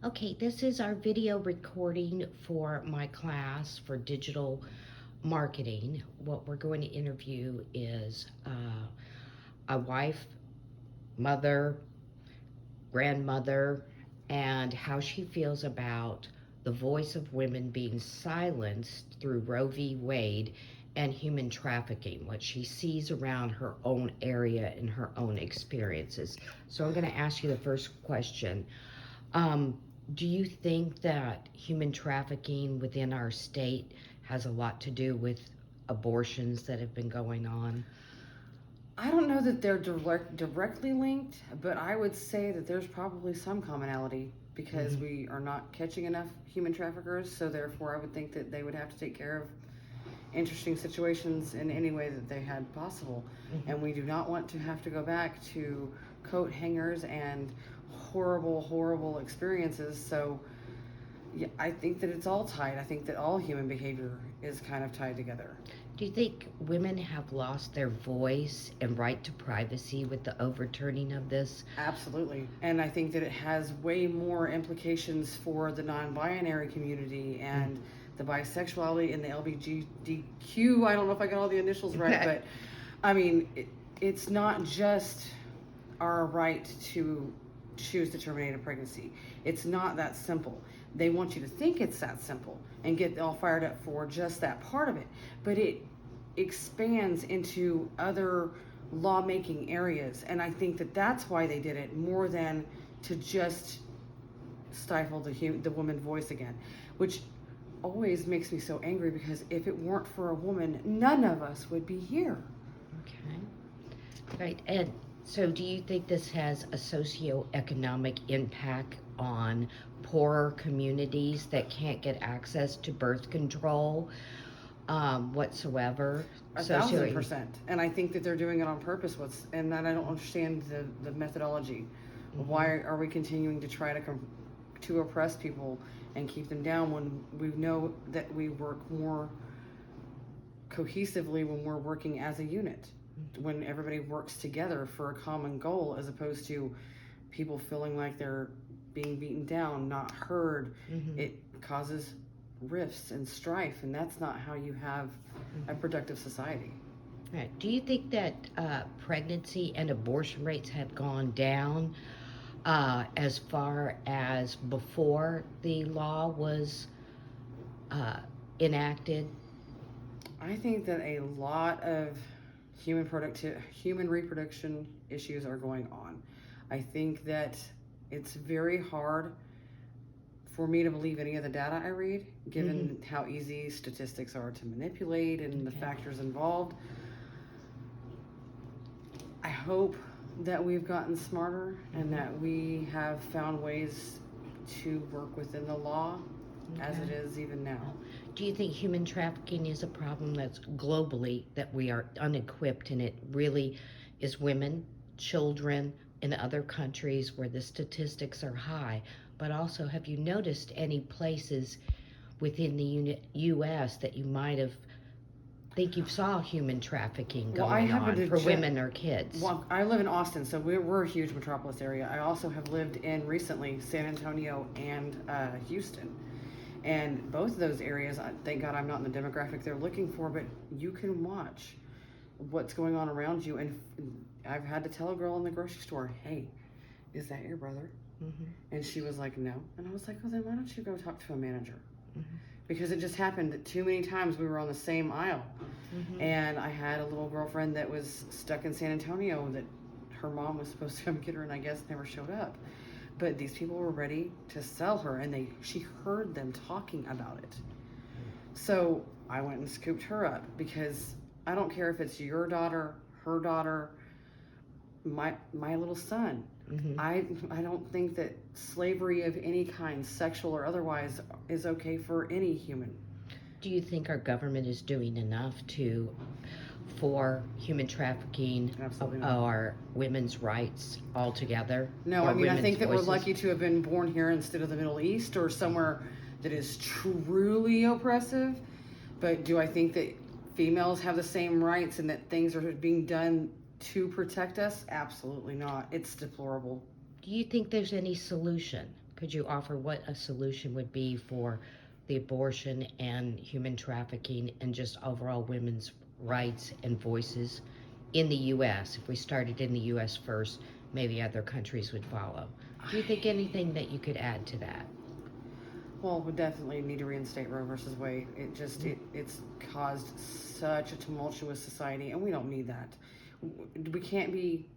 Okay, this is our video recording for my class for digital marketing. What we're going to interview is a wife, mother, grandmother, and how she feels about the voice of women being silenced through Roe v. Wade and human trafficking, what she sees around her own area and her own experiences. So I'm going to ask you the first question. Um, do you think that human trafficking within our state has a lot to do with abortions that have been going on? I don't know that they're directly linked, but I would say that there's probably some commonality because Mm-hmm. we are not catching enough human traffickers. So therefore, I would think that they would have to take care of interesting situations in any way that they had possible. Mm-hmm. And we do not want to have to go back to coat hangers and horrible, horrible experiences. So yeah, I think that it's all tied. I think that all human behavior is kind of tied together. Do you think women have lost their voice and right to privacy with the overturning of this? Absolutely. And I think that it has way more implications for the non binary community and the bisexuality and the LGBTQ. I don't know if I got all the initials right, but I mean, it's not just our right to choose to terminate a pregnancy. It's not that simple. They want you to think it's that simple and get all fired up for just that part of it. But it expands into other lawmaking areas. And I think that that's why they did it more than to just stifle the woman voice again, which always makes me so angry because if it weren't for a woman, none of us would be here. Okay. Right. And so do you think this has a socioeconomic impact on poorer communities that can't get access to birth control whatsoever? 1,000%. And I think that they're doing it on purpose. And that I don't understand the methodology. Mhm. Why are we continuing to try to oppress people and keep them down when we know that we work more cohesively when we're working as a unit, when everybody works together for a common goal, as opposed to people feeling like they're being beaten down, not heard. Mhm. It causes rifts and strife, and that's not how you have a productive society. Right. Do you think that pregnancy and abortion rates have gone down as far as before the law was uh, enacted? I think that a lot of human reproduction issues are going on. I think that it's very hard for me to believe any of the data I read, given how easy statistics are to manipulate and the Okay. factors involved. I hope that we've gotten smarter and that we have found ways to work within the law as it Okay. is even now. Do you think human trafficking is a problem that's globally that we are unequipped and it really is women, children in other countries where the statistics are high? But also, have you noticed any places within the US that you might have think you saw human trafficking Well, I going happen on to for women or kids? well, I live in Austin, so we're a huge metropolis area. I also have lived in recently San Antonio and Houston. And both of those areas, thank God I'm not in the demographic they're looking for, but you can watch what's going on around you. And I've had to tell a girl in the grocery store, hey, is that your brother? Mm-hmm. And she was like, no. And I was like, well, then why don't you go talk to a manager? Mm-hmm. Because it just happened that too many times we were on the same aisle. Mm-hmm. And I had a little girlfriend that was stuck in San Antonio that her mom was supposed to come get her and I guess never showed up. But these people were ready to sell her and she heard them talking about it. So I went and scooped her up because I don't care if it's your daughter, her daughter, my little son. Mm-hmm. I don't think that slavery of any kind, sexual or otherwise, is okay for any human. Do you think our government is doing enough to for human trafficking Absolutely not. or women's rights altogether? No, or I mean, I women's think that voices? we're lucky to have been born here instead of the Middle East or somewhere that is truly oppressive. But do I think that females have the same rights and that things are being done to protect us? Absolutely not. It's deplorable. Do you think there's any solution? Could you offer what a solution would be for the abortion and human trafficking and just overall women's rights and voices in the U.S.? If we started in the U.S. first, maybe other countries would follow. Do you think anything that you could add to that? Well, we definitely need to reinstate Roe versus Wade. It's caused such a tumultuous society, and we don't need that. We can't be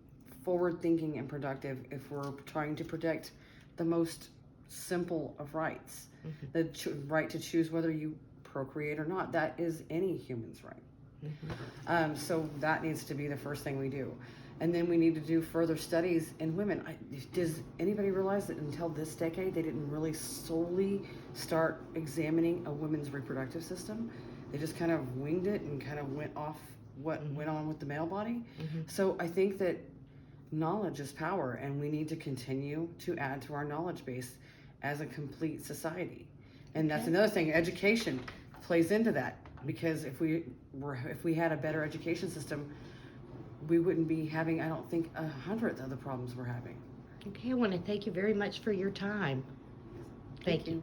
forward thinking and productive if we're trying to protect the most simple of rights, the right to choose whether you procreate or not. That is any human's right. So that needs to be the first thing we do. And then we need to do further studies in women. Does anybody realize that until this decade, they didn't really solely start examining a woman's reproductive system? They just kind of winged it and kind of went off what went on with the male body. So I think that knowledge is power, and we need to continue to add to our knowledge base as a complete society. And that's another thing. Education plays into that, because if we had a better education system, we wouldn't be having, I don't think, 100th of the problems we're having. Okay, I want to thank you very much for your time. Thank you.